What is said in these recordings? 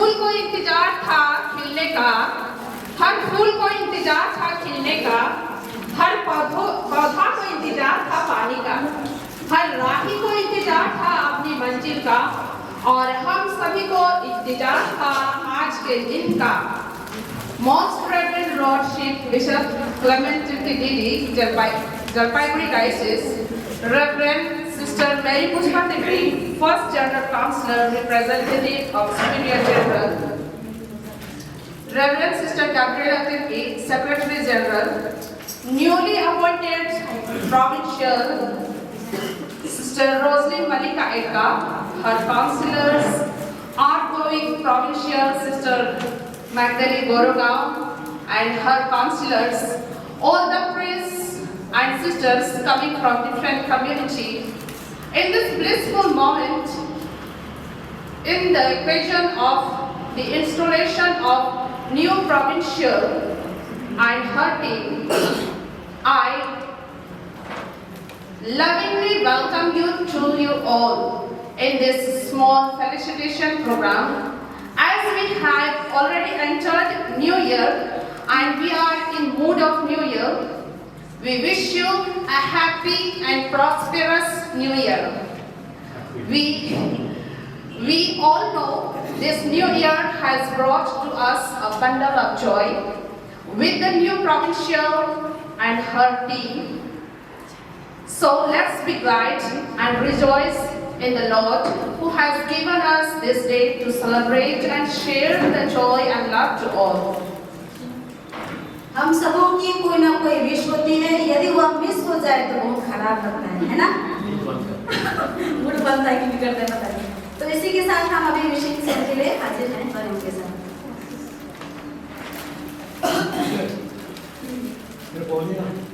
फूल को इंतजार था खिलने का, हर फूल को इंतजार था खिलने का, हर पौधा को इंतजार था पानी का, हर राही को इंतजार था अपनी मंजिल का, और हम सभी को इंतजार था आज के दिन का। Most Reverend Lordship Bishop Clement Didi, Jalpaiguri Diocese, Reverend Sister Mary Pushpa Tikri, First General Counselor, Representative of Superior General, Reverend Sister Gabriela Tikri, Secretary General, newly appointed Provincial Sister Rosalie Malika Eka, her councillors, outgoing Provincial Sister Magdalene Gorogao and her councillors, all the priests and sisters coming from different communities, in this blissful moment, in the occasion of the installation of new provincial and her team, I lovingly welcome you all in this small felicitation program. As we have already entered New Year and we are in mood of New Year, we wish you a happy and prosperous New Year. We all know this New Year has brought to us a bundle of joy with the new provincial and her team. So let's be glad and rejoice in the Lord who has given us this day to celebrate and share the joy and love to all. हम सबों की कोई ना कोई wish होती है, यदि वह मिस हो जाए तो बहुत खराब लगता है ना? मूड बनता है कि बिगड़ता है पता नहीं। तो इसी के साथ हम अभी विशिंग सेट के लिए हाजिर हैं और इनके साथ। Congratulations.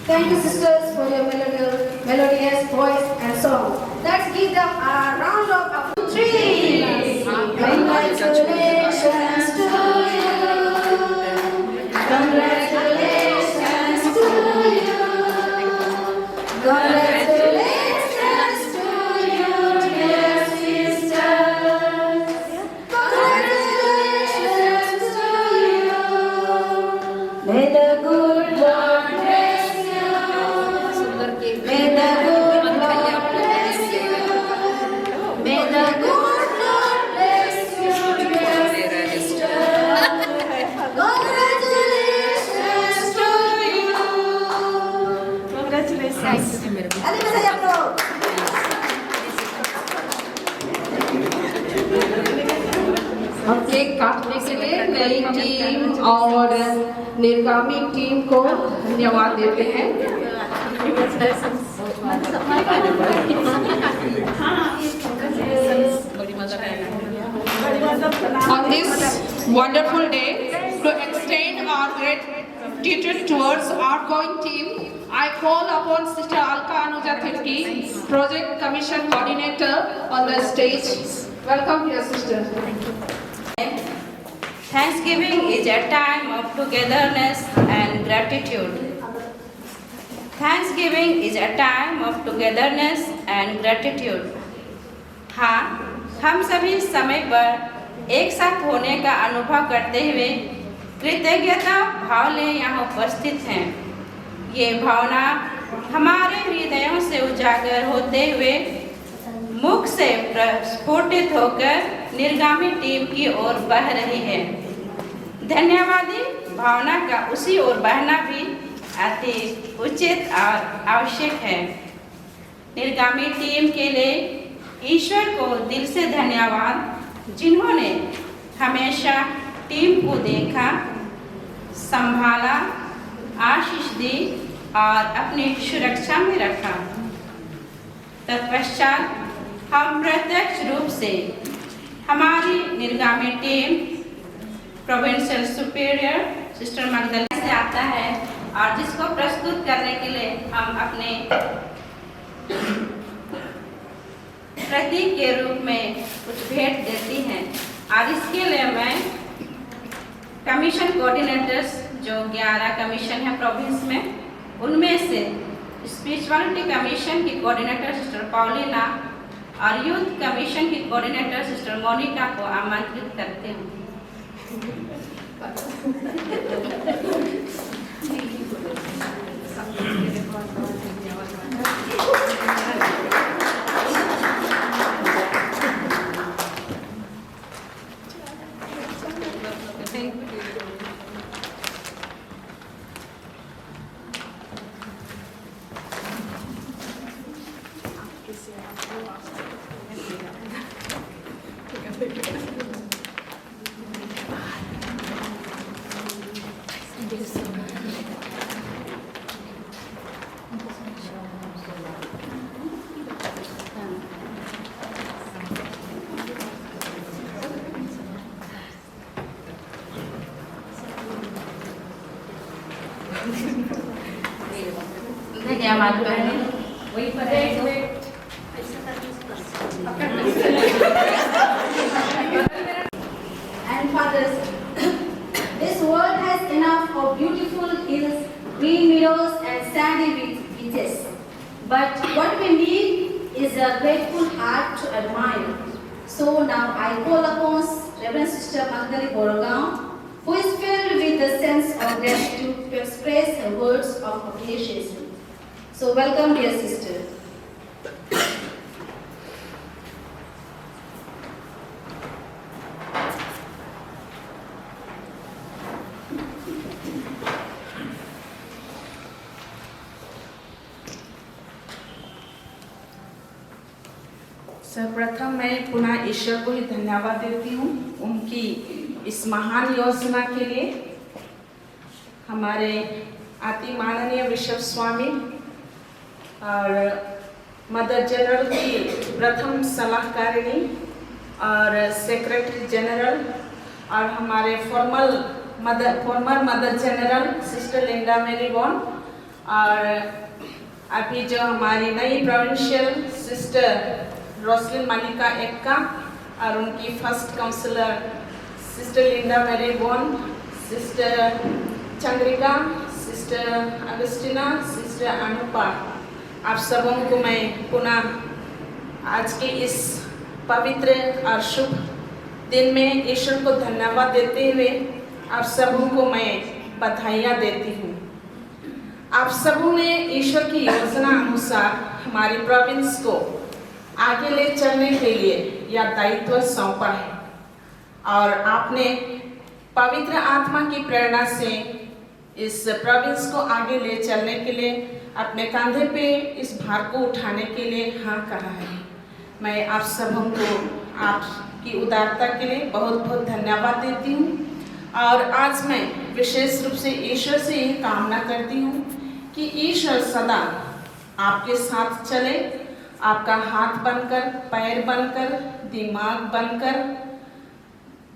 Thank you, sisters, for your melodious voice and song. Let's give them a round of applause. 3. Congratulations to you. Congratulations to you. Congratulations to you, dear sisters. Congratulations to you. May the good Lord bless you. May the good Lord bless you. May the good Lord bless you, dear sisters. Congratulations to you. Congratulations. Allez, vas-y, applaudis. अब cake काटने के लिए नई team और निर्गामी team को धन्यवाद देते हैं। On this wonderful day, to extend our gratitude towards our outgoing team, I call upon Sister Alka Anuja Thirki, Project Commission Coordinator, on the stage. Welcome, dear sister. Thanksgiving is a time of togetherness and gratitude. Thanksgiving is a time of togetherness and gratitude. हाँ, हम सभी समय पर एक साथ होने का अनुभव करते हुए कृतज्ञता भाव ले यहाँ उपस्थित हैं। ये भावना हमारे हृदयों से उजागर होते हुए मुख से प्रस्फुटित होकर निर्गामी टीम की ओर बह रही है। धन्यवादी भावना का उसी ओर बहना भी अति उचित और आवश्यक है। निर्गामी टीम के लिए ईश्वर को दिल से धन्यवाद, जिन्होंने हमेशा टीम को देखा, संभाला, आशीष दी और अपनी सुरक्षा में रखा। तत्पश्चात हम प्रत्यक्ष रूप से हमारी निर्गामी team provincial superior sister Magdalena से आता है और जिसको प्रस्तुत करने के लिए हम अपने प्रतीक के रूप में कुछ भेंट देती हैं। और इसके लिए मैं कमीशन कोऑर्डिनेटर्स जो 11 कमीशन है प्रोविंस में, उनमें से स्पिरिचुअलिटी कमीशन की कोऑर्डिनेटर सिस्टर पॉलिना और यूथ कमीशन की कोऑर्डिनेटर सिस्टर मोनिका को आमंत्रित करते हूँ। धन्यवाद बहनों। वही पर And fathers, this world has enough of beautiful hills, green meadows and sandy beaches. But what we need is a grateful heart to admire. So now I call upon Reverend Sister Magdalene Borogam, who is filled with the sense of gratitude to express her words of appreciation. So welcome, dear sister. सर्वप्रथम मैं पुनः ईश्वर को ही धन्यवाद देती हूँ उनकी इस महान योजना के लिए। हमारे अति माननीय बिशप स्वामी और मदर जनरल की प्रथम सलाहकारिणी और सेक्रेटरी जनरल और हमारे former mother general sister Linda Mary Bon और अभी जो हमारी नई provincial sister Roslin Mallika Ekka और उनकी first counsellor sister Linda Mary Bon, sister Chandrika, sister Agustina, sister Anupa, आप सबों को मैं पुनः आज के इस पवित्र और शुभ दिन में ईश्वर को धन्यवाद देते हुए आप सबों को मैं बधाइयाँ देती हूँ। आप सबों ने ईश्वर की योजना अनुसार हमारी प्रोविंस को आगे ले चलने के लिए यह दायित्व सौंपा है और आपने पवित्र आत्मा की प्रेरणा से इस प्रोविंस को आगे ले चलने के लिए अपने कंधे पे इस भार को उठाने के लिए हाँ कहा है। मैं आप सबों को आपकी उदारता के लिए बहुत बहुत धन्यवाद देती हूँ और आज मैं विशेष रूप से ईश्वर से यह कामना करती हूँ कि ईश्वर सदा आपके साथ चले, आपका हाथ बनकर, पैर बनकर, दिमाग बनकर,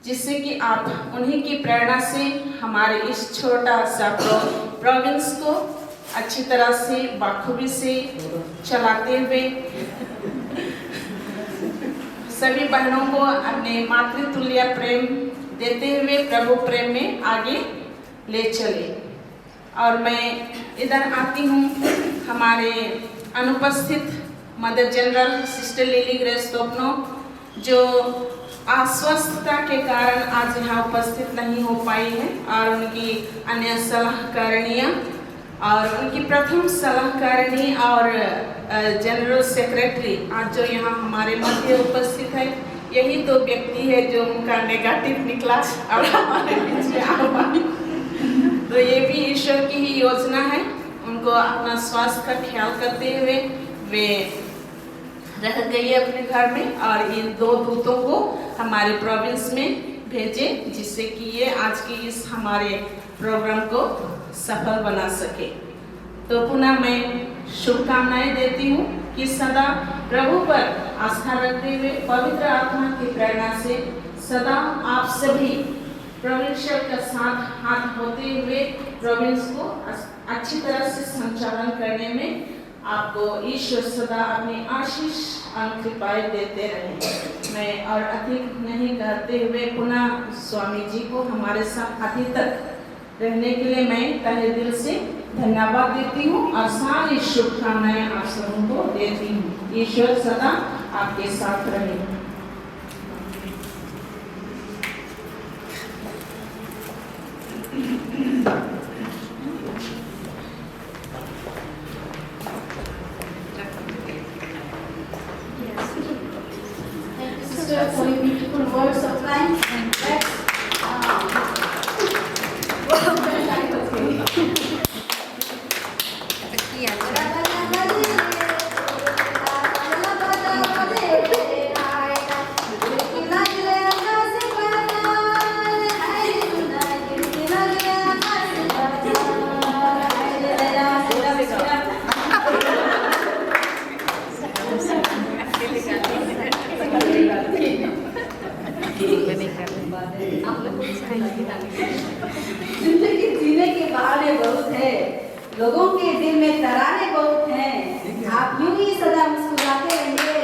जिससे कि आप उन्हीं की प्रेरणा से हमारे इस छोटा सा प्रोविंस को अच्छी तरह से बखूबी से चलाते हुए सभी बहनों को अपने मातृतुल्य प्रेम देते हुए प्रभु प्रेम में आगे ले चले। और मैं इधर आती हूँ हमारे अनुपस्थित mother general sister Lily grace Topno, जो अस्वस्थता के कारण आज यहाँ उपस्थित नहीं हो पाई है और उनकी अन्य सलाहकारिणियाँ और उनकी प्रथम सलाहकारिणी और जनरल सेक्रेटरी आज जो यहाँ हमारे मध्य उपस्थित है, यही दो व्यक्ति है जो उनका नेगेटिव निकला और हमारे बीच में आ पाई। तो ये भी ईश्वर की ही योजना है। उनको अपना स्वास्थ्य का ख्याल करते हुए वे रह गई है अपने घर में और इन दो दूतों को हमारे प्रोविंस में भेजे, जिससे कि ये आज की इस हमारे प्रोग्राम को सफल बना सके। तो पुनः मैं शुभकामनाएं देती हूँ कि सदा प्रभु पर आस्था रखते हुए पवित्र आत्मा की प्रेरणा से सदा आप सभी प्रोविंशियल का साथ हाथ होते हुए प्रोविंस को अच्छी तरह से संचालन करने में आपको ईश्वर सदा अपनी आशीष और कृपाएं देते रहे। मैं और अधिक नहीं कहते हुए पुनः स्वामी जी को हमारे साथ अभी तक रहने के लिए मैं तहे दिल से धन्यवाद देती हूँ और सारी शुभकामनाएं आप सबों को देती हूँ। ईश्वर सदा आपके साथ रहे। For your beautiful words of thanks and जिंदगी जीने के बहाने बहुत है, लोगों के दिल में तराने बहुत हैं। आप यूं ही सदा मुस्कुराते रहिए।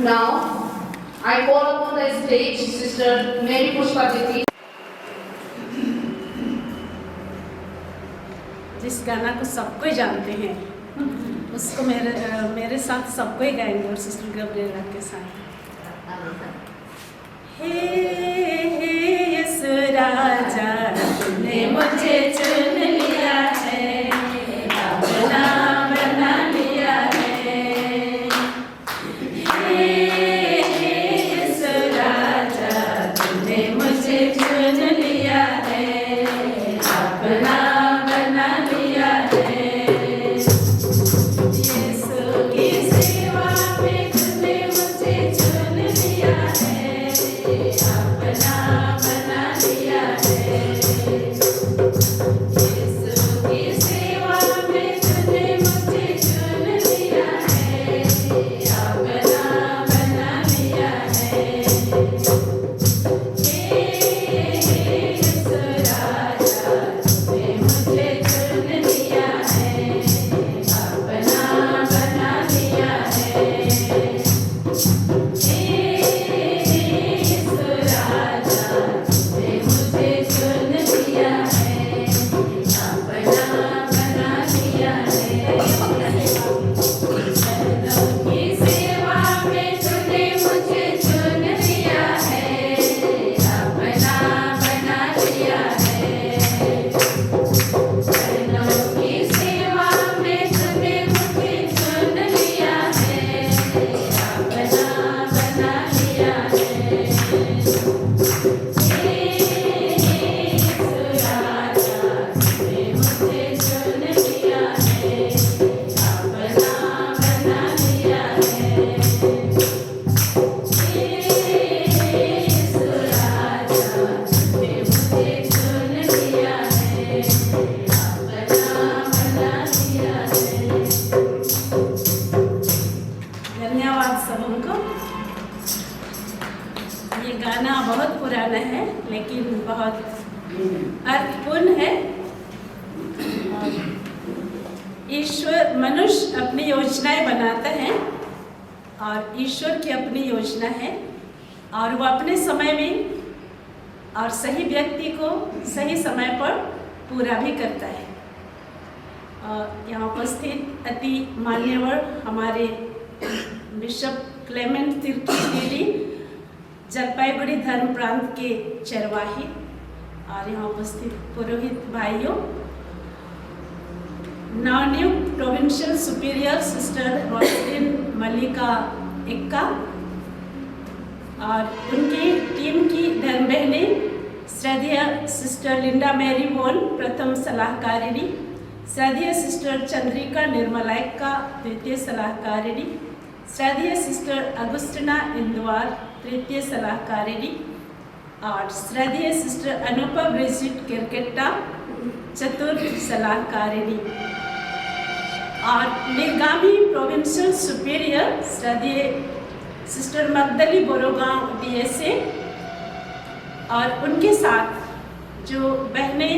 Now, I call upon the stage Sister Mary Pushpajiti. जिस गाना को सबको ही जानते हैं, उसको मेरे साथ सबको ही गाएंगे और सिस्टर गब्रिएला के साथ। हे यीशु राजा, तूने मुझे चुन लिया है, अपना बना लिया है। हे यीशु राजा, तूने मुझे चुन लिया है, अपना बना लिया है। यीशु की सेवा में तूने मुझे चुन लिया है। अर्थपूर्ण है। ईश्वर, मनुष्य अपनी योजनाएं बनाता है और ईश्वर की अपनी योजना है और वो अपने समय में और सही व्यक्ति को सही समय पर पूरा भी करता है। यहाँ उपस्थित अति मान्यवर हमारे बिशप क्लेमेंट तिर्की जलपाईगुड़ी धर्म प्रांत के चरवाही और यहाँ उपस्थित पुरोहित भाइयों, नवनियुक्त प्रोविंशियल सुपीरियर सिस्टर रोसलिन मल्लिका एक्का और उनकी टीम की धर्म बहनें श्रद्धेय सिस्टर लिंडा मैरी वॉन प्रथम सलाहकारिणी, श्रद्धेय सिस्टर चंद्रिका निर्मला एक्का द्वितीय सलाहकारिणी, श्रद्धेय सिस्टर अगुस्टिना इंदवार तृतीय सलाहकारिणी और श्रद्धेय सिस्टर अनुपा ब्रिजिट किरकेट्टा चतुर्थ सलाहकारिणी और निर्गामी प्रोविंशियल सुपीरियर श्रद्धेय सिस्टर मगदली बोरोगांव डीएसए और उनके साथ जो बहनें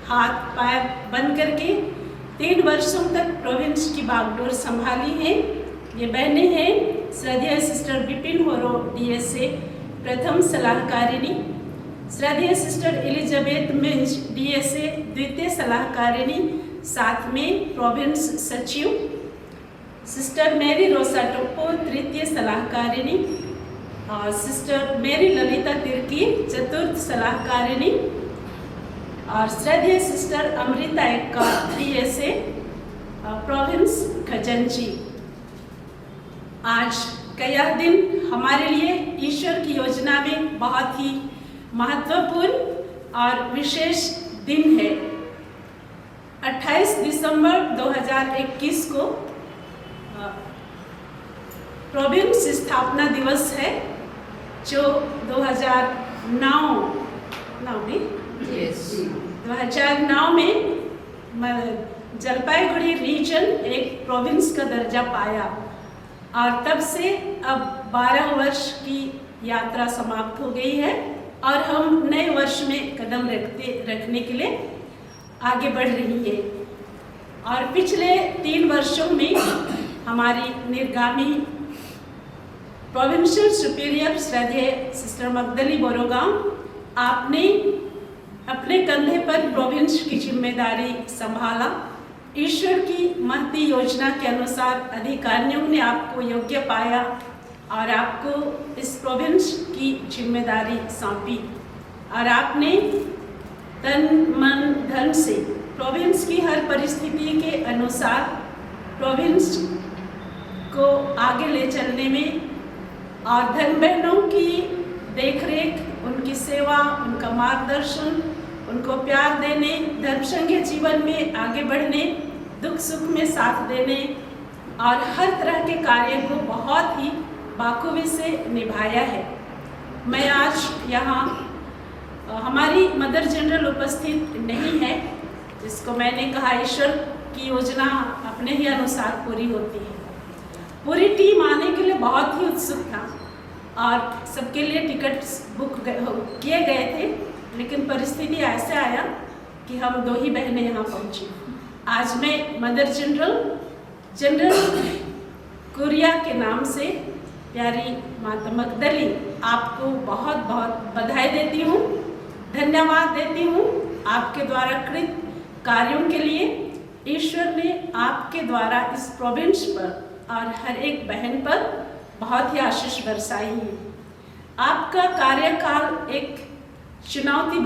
हाथ पैर बंद करके 3 वर्षों तक प्रोविंस की बागडोर संभाली हैं, ये बहनें हैं श्रद्धेय सिस्टर बिपिन होरो डीएसए प्रथम सलाहकारिणी, श्रद्धेय सिस्टर एलिजाबेथ मिंज डीएसए द्वितीय सलाहकारिणी, साथ में प्रोविंस सचिव, सिस्टर मेरी रोसा टोप्पो तृतीय सलाहकारिणी और सिस्टर मेरी ललिता तिर्की चतुर्थ सलाहकारिणी और श्रद्धेय sister Amrita Ekka DSA province खजंची। आज का यह दिन हमारे लिए ईश्वर की योजना में बहुत ही महत्वपूर्ण और विशेष दिन है। 28 दिसंबर 2021 को प्रोविंस स्थापना दिवस है जो 2009 में जलपाईगुड़ी रीजन एक प्रोविंस का दर्जा पाया और तब से अब 12 वर्ष की यात्रा समाप्त हो गई है और हम नए वर्ष में कदम रखने के लिए आगे बढ़ रही है। और पिछले 3 वर्षों में हमारी निर्गामी प्रोविंशियल सुपीरियर श्रद्धेय सिस्टर मगदली बोरोगांव, आपने अपने कंधे पर प्रोविंस की जिम्मेदारी संभाला। ईश्वर की महती योजना के अनुसार अधिकारियों ने आपको योग्य पाया और आपको इस प्रोविंस की जिम्मेदारी सौंपी और आपने तन मन धन से प्रोविंस की हर परिस्थिति के अनुसार प्रोविंस को आगे ले चलने में और धन बहनों की देखरेख, उनकी सेवा, उनका मार्गदर्शन, उनको प्यार देने, धर्मसंघीय जीवन में आगे बढ़ने, दुख सुख में साथ देने और हर तरह के कार्य को बहुत ही बाखूबी से निभाया है। मैं आज यहाँ हमारी मदर जनरल उपस्थित नहीं है, जिसको मैंने कहा ईश्वर की योजना अपने ही अनुसार पूरी होती है। पूरी टीम आने के लिए बहुत ही उत्सुक था और सबके लिए टिकट्स बुक किए गए थे, लेकिन परिस्थिति ऐसे आया कि हम 2 ही बहनें यहाँ पहुँची। आज मैं मदर जनरल कोरिया के नाम से प्यारी माता मगदली आपको बहुत बहुत बधाई देती हूँ, धन्यवाद देती हूँ आपके द्वारा कृत कार्यों के लिए। ईश्वर ने आपके द्वारा इस प्रोविंस पर और हर एक बहन पर बहुत ही आशीष बरसाई है। आपका कार्यकाल एक चुनौती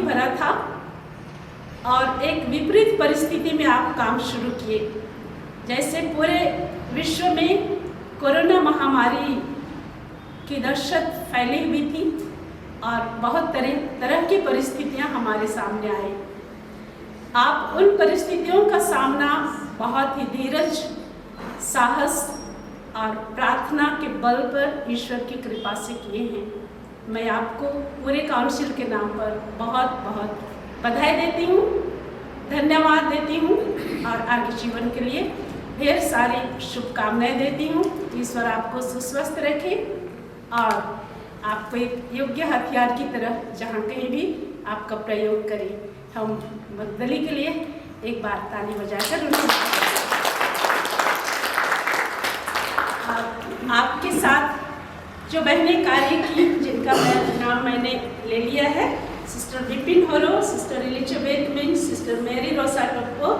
भरा था और एक विपरीत परिस्थिति में आप काम शुरू किए। जैसे पूरे विश्व में कोरोना महामारी की दहशत फैली हुई थी और बहुत तरह की परिस्थितियां हमारे सामने आई। आप उन परिस्थितियों का सामना बहुत ही धीरज, साहस और प्रार्थना के बल पर ईश्वर की कृपा से किए हैं। मैं आपको पूरे काउंसिल के नाम पर बहुत बहुत बधाई देती हूँ, धन्यवाद देती हूँ और आगे जीवन के लिए ढेर सारी शुभकामनाएं देती हूँ। ईश्वर आपको सुस्वस्थ रखे और आपको एक योग्य हथियार की तरह जहाँ कहीं भी आपका प्रयोग करें। हम मगदली के लिए एक बार ताली बजाकर उन्हें आपके साथ जो बहनें कार्य की, जिनका नाम मैंने ले लिया है, सिस्टर विपिन होरो, सिस्टर एलिजाबेथ मिन, सिस्टर मेरी रोसा टप्पो,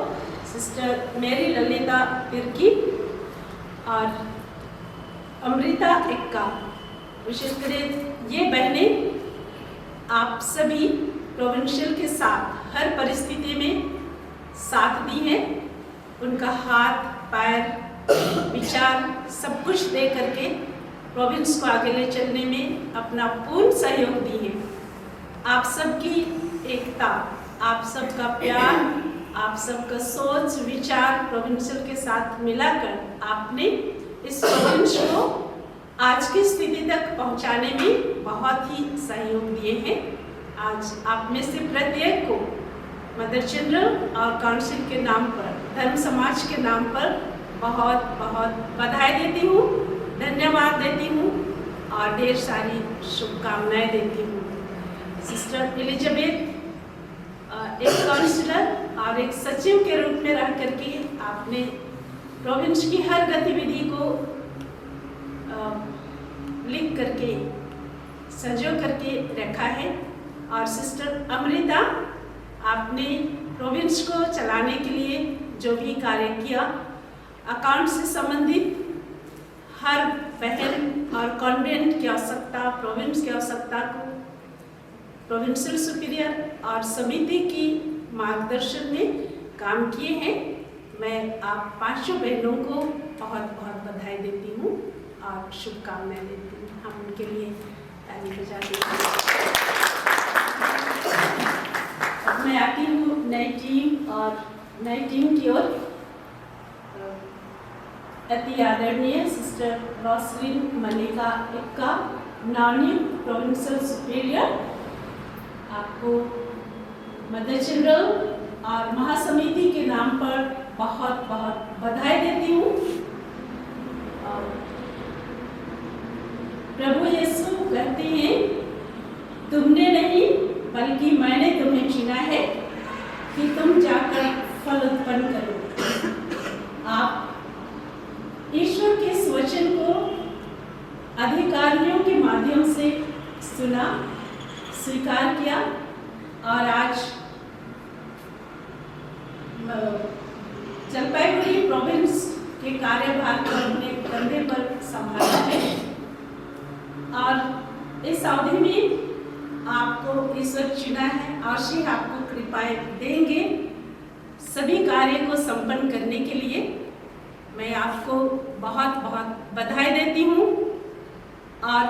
सिस्टर मेरी ललिता तिर्की और अमृता एक्का। विशेषकर ये बहनें आप सभी प्रोविंशियल के साथ हर परिस्थिति में साथ दी हैं। उनका हाथ पैर विचार सब कुछ दे करके प्रोविंस को आगे ले चलने में अपना पूर्ण सहयोग दी है। आप सबकी एकता, आप सबका प्यार, आप सबका सोच विचार प्रोविंशियल के साथ मिलाकर आपने इस प्रोविंस को आज की स्थिति तक पहुंचाने में बहुत ही सहयोग दिए हैं। आज आप में से प्रत्येक को मदर जनरल और काउंसिल के नाम पर, धर्म समाज के नाम पर बहुत बहुत बधाई देती हूँ, धन्यवाद देती हूँ और ढेर सारी शुभकामनाएं देती हूँ। सिस्टर एलिजाबेथ एक काउंसलर और एक सचिव के रूप में रह करके आपने प्रोविंस की हर गतिविधि को लिख करके सजो करके रखा है। और सिस्टर अमृता, आपने प्रोविंस को चलाने के लिए जो भी कार्य किया, अकाउंट से संबंधित हर बहन और कॉन्वेंट की आवश्यकता, प्रोविंस की आवश्यकता को प्रोविंशियल सुपीरियर और समिति की मार्गदर्शन में काम किए हैं। मैं आप 5 बहनों को बहुत बहुत बधाई देती हूँ और शुभकामनाएं देती हूँ। हम उनके लिए ताली बजाते हैं। अब मैं आती हूँ नई टीम की ओर। अति आदरणीय सिस्टर रॉसलिन मलिका एक्का, नवनियुक्त प्रोविंशियल सुपीरियर, आपको मदर जनरल और महासमिति के नाम पर बहुत बहुत बधाई देती हूँ। प्रभु यीशु कहते हैं, तुमने नहीं बल्कि मैंने तुम्हें चुना है कि तुम जाकर फल उत्पन्न करो। आप ईश्वर के इस वचन को अधिकारियों के माध्यम से सुना, स्वीकार किया और आज जलपाईगुड़ी प्रोविंस के कार्यभार को अपने कंधे पर संभाला है और इस अवधि में आपको ईश्वर चुना है। आवश्य आपको कृपाएं देंगे सभी कार्य को संपन्न करने के लिए। मैं आपको बहुत बहुत बधाई देती हूँ और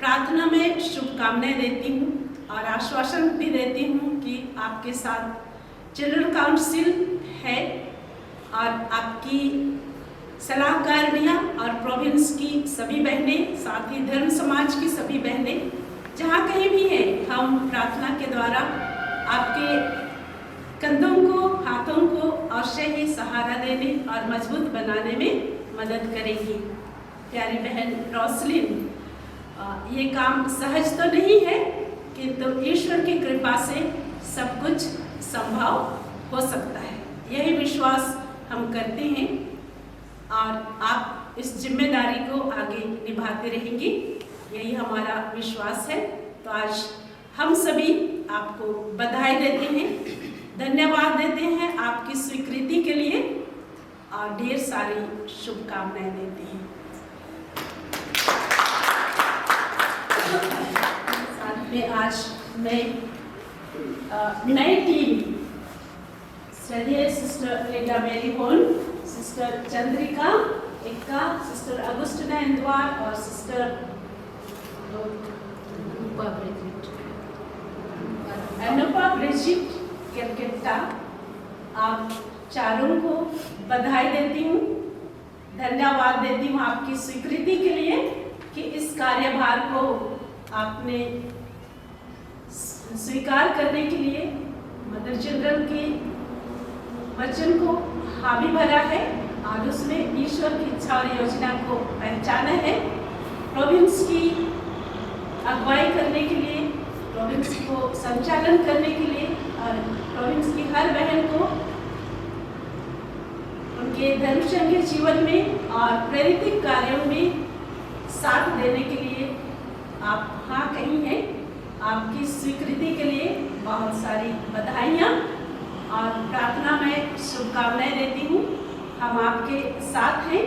प्रार्थना में शुभकामनाएं देती हूँ और आश्वासन भी देती हूँ कि आपके साथ जनरल काउंसिल है और आपकी सलाहकारियाँ और प्रोविंस की सभी बहनें, साथ ही धर्म समाज की सभी बहनें जहाँ कहीं भी हैं, हम प्रार्थना के द्वारा आपके कंधों को, हाथों को अवश्य ही सहारा देने और मजबूत बनाने में मदद करेंगी। प्यारी बहन रोसलिन, ये काम सहज तो नहीं है, किंतु ईश्वर की कृपा से सब कुछ संभव हो सकता है, यही विश्वास हम करते हैं और आप इस जिम्मेदारी को आगे निभाते रहेंगी, यही हमारा विश्वास है। तो आज हम सभी आपको बधाई देते हैं, धन्यवाद देते हैं आपकी स्वीकृति के लिए और ढेर सारी शुभकामनाएं देते हैं। साथ में आज मैं नई टीम श्रद्धेय सिस्टर लीला मेरी होल, sister Chandrika Ekka, sister Agustina Indwar और सिस्टर अनुपा ब्रिजिट केलकेट्टा, आप चारों को बधाई देती हूँ, धन्यवाद देती हूँ आपकी स्वीकृति के लिए कि इस कार्यभार को आपने स्वीकार करने के लिए मदर चिल्ड्रन के वचन को हामी भरा है और उसमें ईश्वर की इच्छा और योजना को पहचाना है। प्रोविंस की अगुवाई करने के लिए, प्रोविंस को संचालन करने के लिए और प्रोविंस की हर बहन को उनके धर्मसंघीय जीवन में और प्रेरित कार्यों में साथ देने के लिए आप हाँ कही हैं। आपकी स्वीकृति के लिए बहुत सारी बधाइयाँ और प्रार्थना में शुभकामनाएं देती हूँ। हम आपके साथ हैं,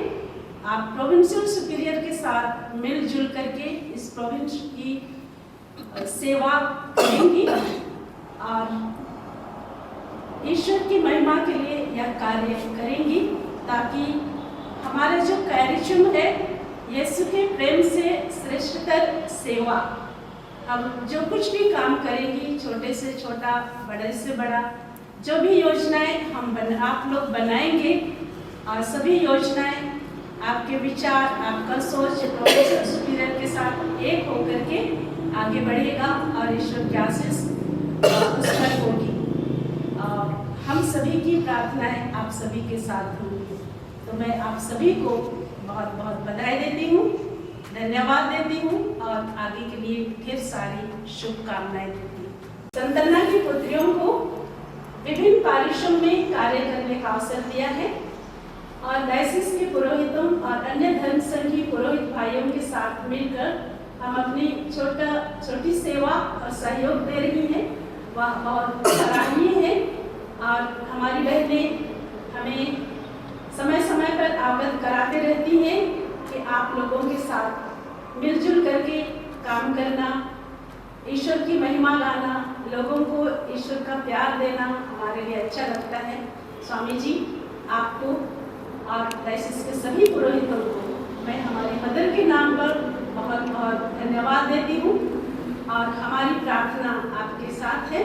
आप प्रोविंशियल सुपीरियर के साथ मिलजुल करके इस प्रोविंस की सेवा करेंगी और ईश्वर की महिमा के लिए यह कार्य करेंगी, ताकि हमारा जो कार्यक्रम है यीशु के प्रेम से श्रेष्ठतर सेवा, हम जो कुछ भी काम करेंगी, छोटे से छोटा, बड़े से बड़ा, जो भी योजनाएं आप लोग बनाएंगे और सभी योजनाएं आपके विचार, आपका सोच प्रोफेसर सुपीरियर के साथ एक होकर के आगे बढ़ेगा और ईश्वर की आशीष उस पर होगी। हम सभी की प्रार्थनाएं आप सभी के साथ होंगी। तो मैं आप सभी को बहुत बहुत बधाई देती हूँ, धन्यवाद देती हूँ और आगे के लिए ढेर सारी शुभकामनाएं देती हूँ। संतना की पुत्रियों को विभिन्न पारिशों में कार्य करने का अवसर दिया है और डायसिस के पुरोहितों और अन्य धर्म संघी पुरोहित भाइयों के साथ मिलकर हम अपनी छोटी सेवा और सहयोग दे रही हैं। वह बहुत सराहनीय है और हमारी बहनें हमें समय समय पर अवगत कराते रहती हैं कि आप लोगों के साथ मिलजुल करके काम करना, ईश्वर की महिमा गाना, लोगों को ईश्वर का प्यार देना हमारे लिए अच्छा लगता है। स्वामी जी, आपको और डायसिस के सभी पुरोहितों को मैं हमारी मदर के नाम पर बहुत बहुत धन्यवाद देती हूँ और हमारी प्रार्थना आपके साथ है।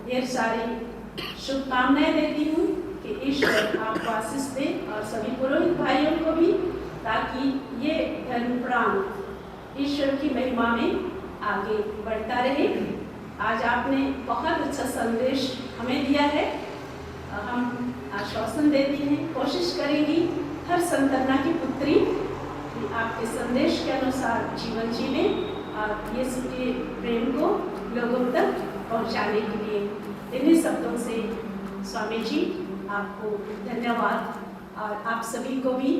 ढेर सारी शुभकामनाएं देती हूँ कि ईश्वर आपको आशीष दे और सभी पुरोहित भाइयों को भी, ताकि ये धर्म प्राण ईश्वर की महिमा में आगे बढ़ता रहे। आज आपने बहुत अच्छा संदेश हमें दिया है। हम आश्वासन देती हैं, कोशिश करेंगी हर संतना की पुत्री आपके संदेश के अनुसार जीवन जीने और यीशु के प्रेम को लोगों तक पहुंचाने के लिए। इन्हीं शब्दों से स्वामी जी आपको धन्यवाद और आप सभी को भी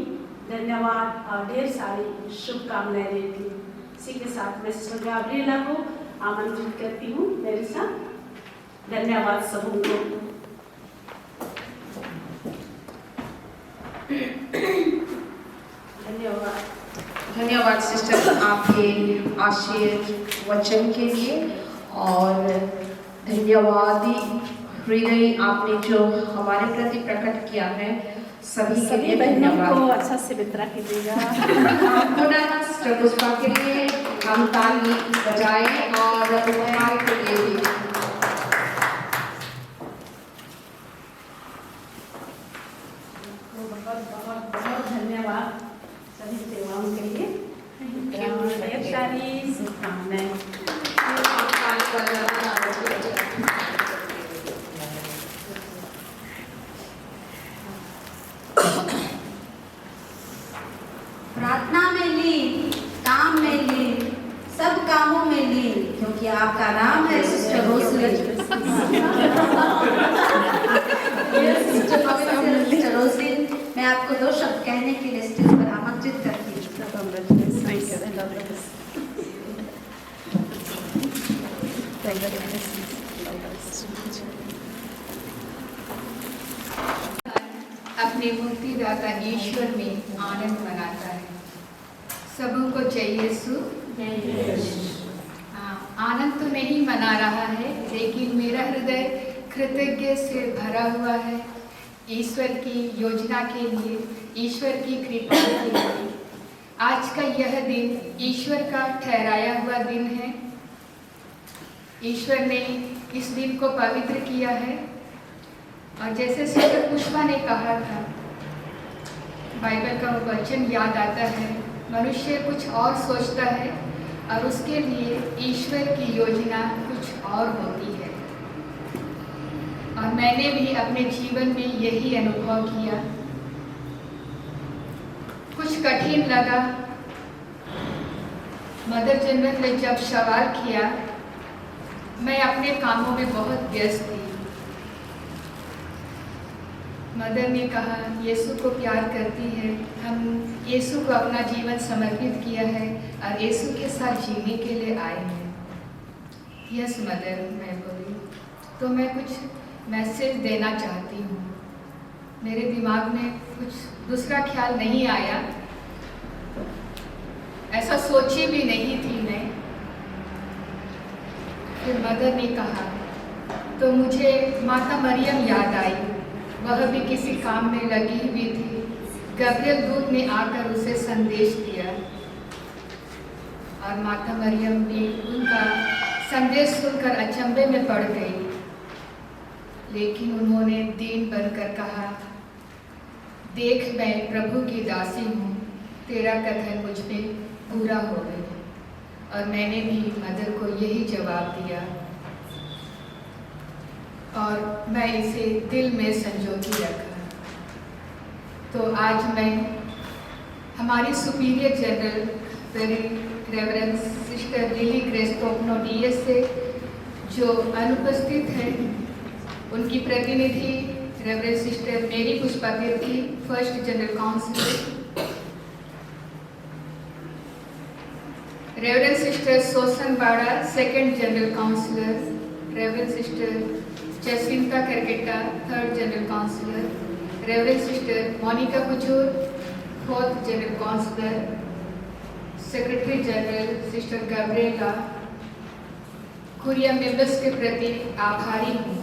धन्यवाद और ढेर सारी शुभकामनाएं देती हूँ। इसी के साथ मैं सिस्टर गाब्रिएला को आमंत्रित करती हूँ मेरे साथ। धन्यवाद सबों को। धन्यवाद सिस्टर आपके आशीर्वचन के लिए और धन्यवादी हृदय आपने जो हमारे प्रति प्रकट किया है सभी के लिए धन्यवाद। को अच्छा से वितरा कीजिएगा। पुनः सिस्टर पुष्पा के लिए हम ताली बजाएं और उपहार के लिए भी। बहुत धन्यवाद सभी सेवाओं के लिए। ढेर सारी शुभकामनाएं। ये आपका नाम है सिस्टर रोसलिन। सिस्टर रोसलिन, मैं आपको 2 शब्द कहने के लिए स्टेज पर आमंत्रित करती हूँ। अपने मुक्तिदाता ईश्वर में आनंद मनाता है। सबों को जय यीशु। आनंद तो नहीं मना रहा है, लेकिन मेरा हृदय कृतज्ञ से भरा हुआ है ईश्वर की योजना के लिए, ईश्वर की कृपा के लिए। आज का यह दिन ईश्वर का ठहराया हुआ दिन है। ईश्वर ने इस दिन को पवित्र किया है। और जैसे सिस्टर पुष्पा ने कहा था, बाइबल का वो वचन याद आता है, मनुष्य कुछ और सोचता है और उसके लिए ईश्वर की योजना कुछ और होती है। और मैंने भी अपने जीवन में यही अनुभव किया। कुछ कठिन लगा। मदर जनरल ने जब सवाल किया, मैं अपने कामों में बहुत व्यस्त थी। मदर ने कहा, यीशु को प्यार करती है, हम यीशु को अपना जीवन समर्पित किया है और यीशु के साथ जीने के लिए आए हैं। यस मदर, मैं बोली। तो मैं कुछ मैसेज देना चाहती हूँ। मेरे दिमाग में कुछ दूसरा ख्याल नहीं आया, ऐसा सोची भी नहीं थी मैं। फिर मदर ने कहा तो मुझे माता मरियम याद आई। वह भी किसी काम में लगी हुई थी। गब्रियल दूत ने आकर उसे संदेश दिया और माता मरियम भी उनका संदेश सुनकर अचंभे में पड़ गई। लेकिन उन्होंने दीन बनकर कहा, देख मैं प्रभु की दासी हूँ, तेरा कथन मुझ में पूरा हो गया। और मैंने भी मदर को यही जवाब दिया और मैं इसे दिल में संजो के रखा। तो आज मैं हमारी superior general reverend sister Lily Grace Topno DS से जो अनुपस्थित हैं, उनकी प्रतिनिधि reverend sister Mary Pushpa Kirti, first general councillor, reverend sister Susan Bara, second general councillor, reverend sister Jasvinta Kerketta, third general councillor, reverend sister Monica Kujur, fourth general councillor, secretary general sister Gabriela, curia members के प्रति आभारी हूँ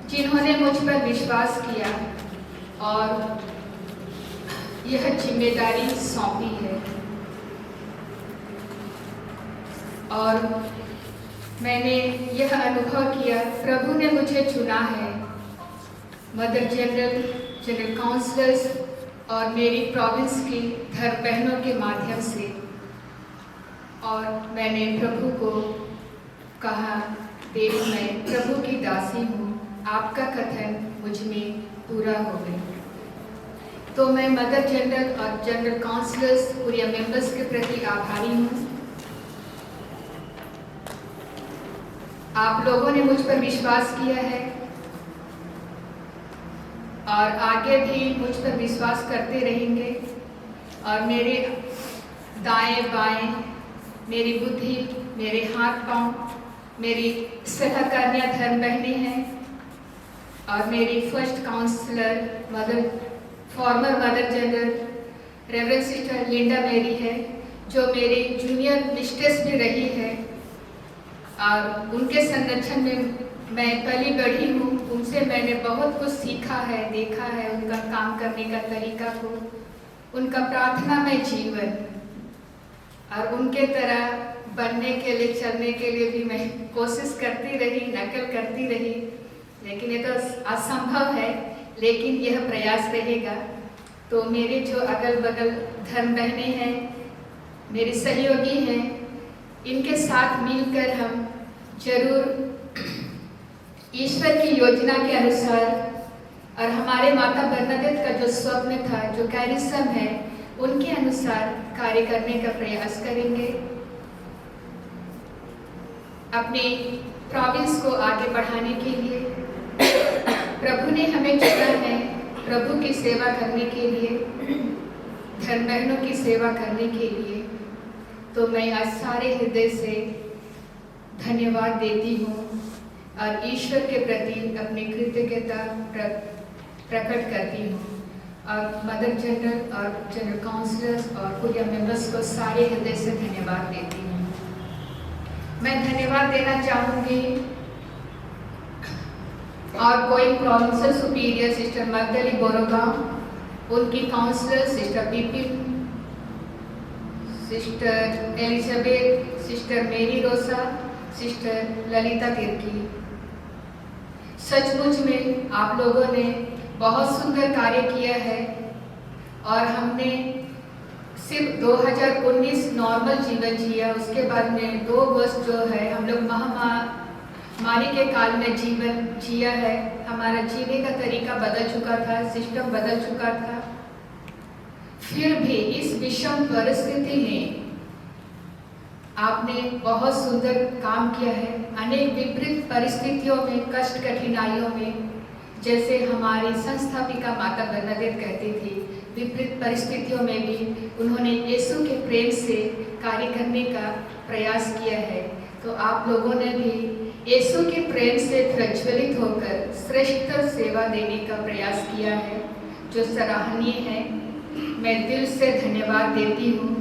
जिन्होंने मुझ पर विश्वास किया और यह जिम्मेदारी सौंपी है। और मैंने यह अनुभव किया, प्रभु ने मुझे चुना है मदर जनरल, जनरल काउंसलर्स और मेरी प्रोविंस की धर्म बहनों के माध्यम से। और मैंने प्रभु को कहा, देख मैं प्रभु की दासी हूँ, आपका कथन मुझ में पूरा हो गया। तो मैं मदर जनरल और जनरल काउंसलर्स पूरे मेंबर्स के प्रति आभारी हूँ। आप लोगों ने मुझ पर विश्वास किया है और आगे भी मुझ पर विश्वास करते रहेंगे। और मेरे दाएं बाएं, मेरी बुद्धि, मेरे हाथ पांव, मेरी सहकर्मियां धर्म बहनें हैं और मेरी first counsellor former mother general reverend sister Linda Mary है, जो मेरी जूनियर मिस्ट्रेस भी रही है और उनके संरक्षण में मैं पली बढ़ी हूँ। उनसे मैंने बहुत कुछ सीखा है, देखा है, उनका काम करने का तरीका को, उनका प्रार्थनामय जीवन, और उनके तरह बनने के लिए, चलने के लिए भी मैं कोशिश करती रही, नकल करती रही। लेकिन ये तो असंभव है, लेकिन यह प्रयास रहेगा। तो मेरे जो अगल बगल धर्म बहनें हैं, मेरे सहयोगी हैं, इनके साथ मिलकर हम जरूर ईश्वर की योजना के अनुसार और हमारे माता बरनाडेट का जो स्वप्न था, जो कैरिज्म है, उनके अनुसार कार्य करने का प्रयास करेंगे। अपने प्रोविंस को आगे बढ़ाने के लिए प्रभु ने हमें चुना है, प्रभु की सेवा करने के लिए, धर्म बहनों की सेवा करने के लिए। तो मैं आज सारे हृदय से धन्यवाद देती हूँ और ईश्वर के प्रति अपनी कृतज्ञता प्रकट करती हूँ। और मदर जनरल और जनरल काउंसलर्स और कुरिया मेंबर्स को सारे हृदय से धन्यवाद देती हूँ। मैं धन्यवाद देना चाहूँगी और कोई provincial superior sister Magdali Borogaon, उनकी counsellor sister Pipin, sister Elizabeth, sister Mary Rosa, sister Lalita Tirkey. सचमुच में आप लोगों ने बहुत सुंदर कार्य किया है और हमने सिर्फ 2019 नॉर्मल जीवन जिया, उसके बाद में 2 वर्ष जो है हम लोग महामारी के काल में जीवन जिया है। हमारा जीने का तरीका बदल चुका था, सिस्टम बदल चुका था। फिर भी इस विषम परिस्थिति में आपने बहुत सुंदर काम किया है। अनेक विपरीत परिस्थितियों में, कष्ट कठिनाइयों में, जैसे हमारी संस्थापिका माता बरनादेत कहती थी, विपरीत परिस्थितियों में भी उन्होंने यीशु के प्रेम से कार्य करने का प्रयास किया है। तो आप लोगों ने भी यीशु के प्रेम से प्रज्वलित होकर श्रेष्ठ सेवा देने का प्रयास किया है, जो सराहनीय है। मैं दिल से धन्यवाद देती हूँ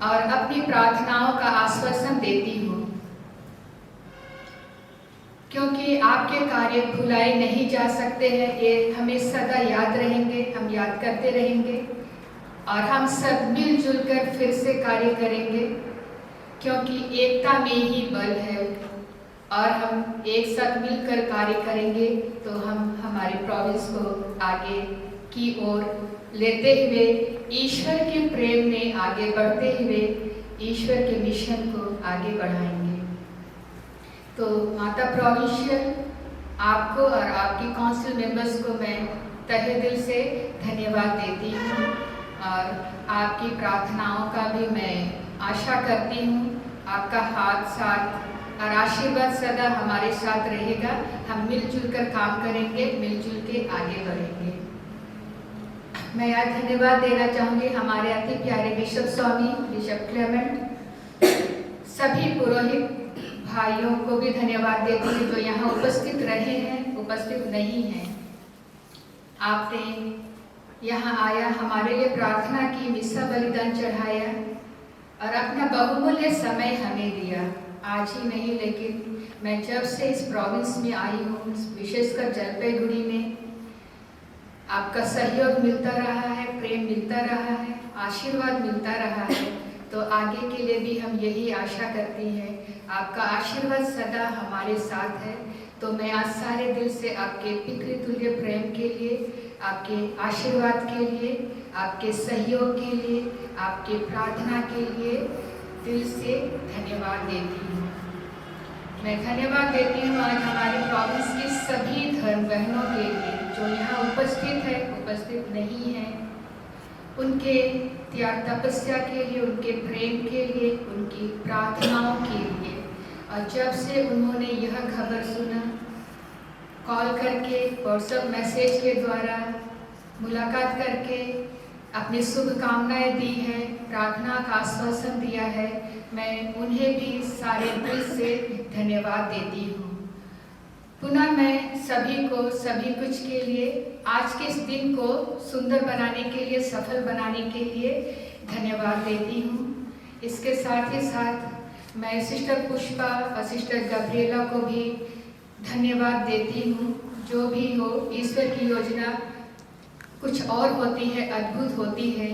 और अपनी प्रार्थनाओं का आश्वासन देती हूँ, क्योंकि आपके कार्य भुलाए नहीं जा सकते हैं। ये हमें सदा याद रहेंगे, हम याद करते रहेंगे और हम सब मिलजुल कर फिर से कार्य करेंगे, क्योंकि एकता में ही बल है और हम एक साथ मिलकर कार्य करेंगे तो हम हमारे प्रोविंस को आगे की ओर लेते हुए, ईश्वर के प्रेम में आगे बढ़ते हुए ईश्वर के मिशन को आगे बढ़ाएंगे। तो माता प्रोविंशियल, आपको और आपकी काउंसिल मेंबर्स को मैं तहे दिल से धन्यवाद देती हूँ और आपकी प्रार्थनाओं का भी मैं आशा करती हूँ। आपका हाथ साथ और आशीर्वाद सदा हमारे साथ रहेगा। हम मिलजुल कर काम करेंगे, मिलजुल के आगे बढ़ेंगे। मैं आज धन्यवाद देना चाहूँगी हमारे अति प्यारे बिशप स्वामी, बिशप क्लेमेंट, सभी पुरोहित भाइयों को भी धन्यवाद देती हूँ जो यहाँ उपस्थित रहे हैं, उपस्थित नहीं हैं। आपने यहाँ आया, हमारे लिए प्रार्थना की, मिस्सा बलिदान चढ़ाया और अपना बहुमूल्य समय हमें दिया। आज ही नहीं, लेकिन मैं जब से इस प्रोविंस में आई हूँ, विशेषकर जलपाईगुड़ी में, आपका सहयोग मिलता रहा है, प्रेम मिलता रहा है, आशीर्वाद मिलता रहा है। तो आगे के लिए भी हम यही आशा करती हैं, आपका आशीर्वाद सदा हमारे साथ है। तो मैं आज सारे दिल से आपके पितृतुल्य प्रेम के लिए, आपके आशीर्वाद के लिए, आपके सहयोग के लिए, आपके प्रार्थना के लिए दिल से धन्यवाद देती हूँ। मैं धन्यवाद देती हूँ आज हमारे प्रोविंस की सभी धर्म बहनों के लिए जो यहाँ उपस्थित है, उपस्थित नहीं है, उनके त्याग तपस्या के लिए, उनके प्रेम के लिए, उनकी प्रार्थनाओं के लिए। और जब से उन्होंने यह खबर सुना, कॉल करके, व्हाट्सएप मैसेज के द्वारा मुलाकात करके अपनी शुभकामनाएं दी है, प्रार्थना का आश्वासन दिया है, मैं उन्हें भी सारे दिल से धन्यवाद देती हूँ। पुनः मैं सभी को सभी कुछ के लिए, आज के इस दिन को सुंदर बनाने के लिए, सफल बनाने के लिए धन्यवाद देती हूँ। इसके साथ ही साथ मैं सिस्टर पुष्पा और सिस्टर गब्रिएला को भी धन्यवाद देती हूँ। जो भी हो, ईश्वर की योजना कुछ और होती है, अद्भुत होती है,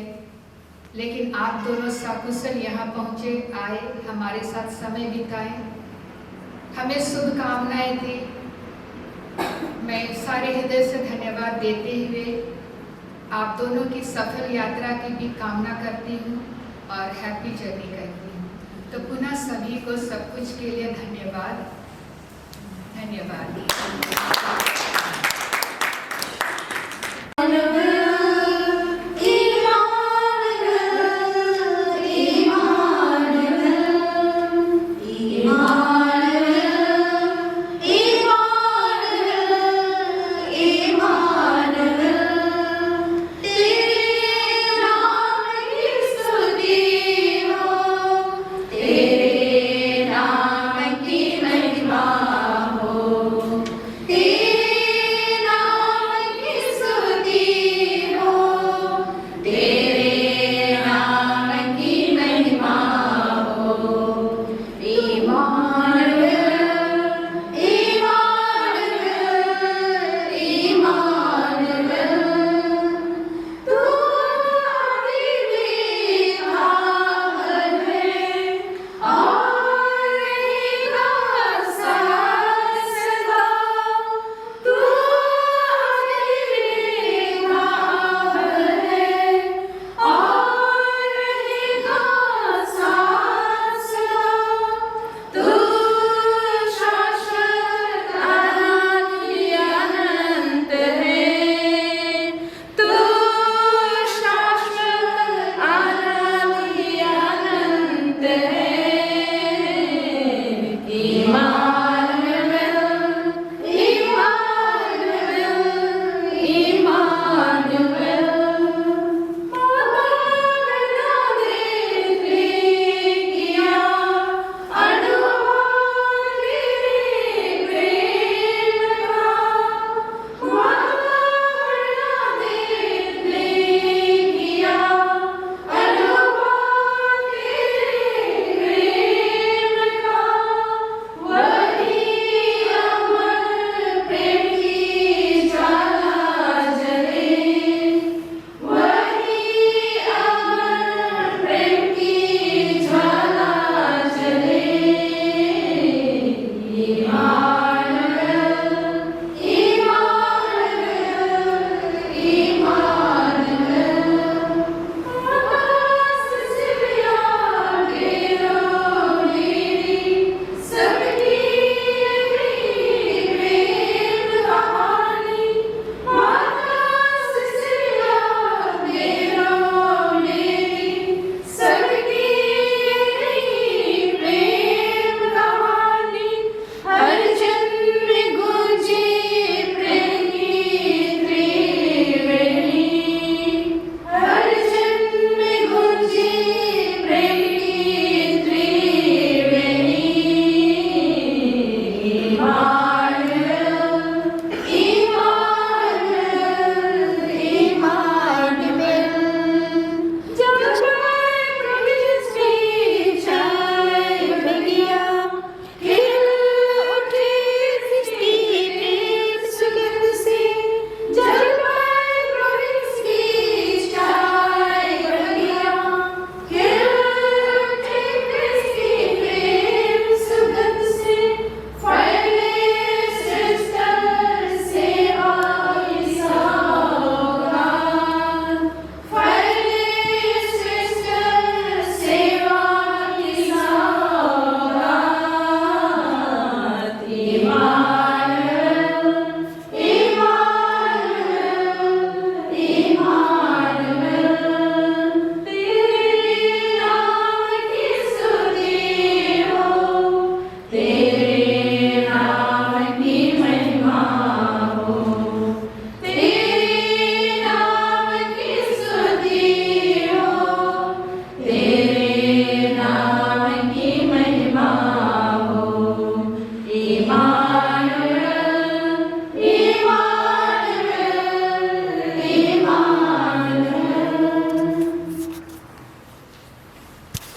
लेकिन आप दोनों सकुशल यहाँ पहुँचे, आए, हमारे साथ समय बिताए, हमें शुभकामनाएं दी। मैं सारे हृदय से धन्यवाद देते हुए आप दोनों की सफल यात्रा की भी कामना करती हूँ और हैप्पी जर्नी करती हूँ। तो पुनः सभी को सब कुछ के लिए धन्यवाद।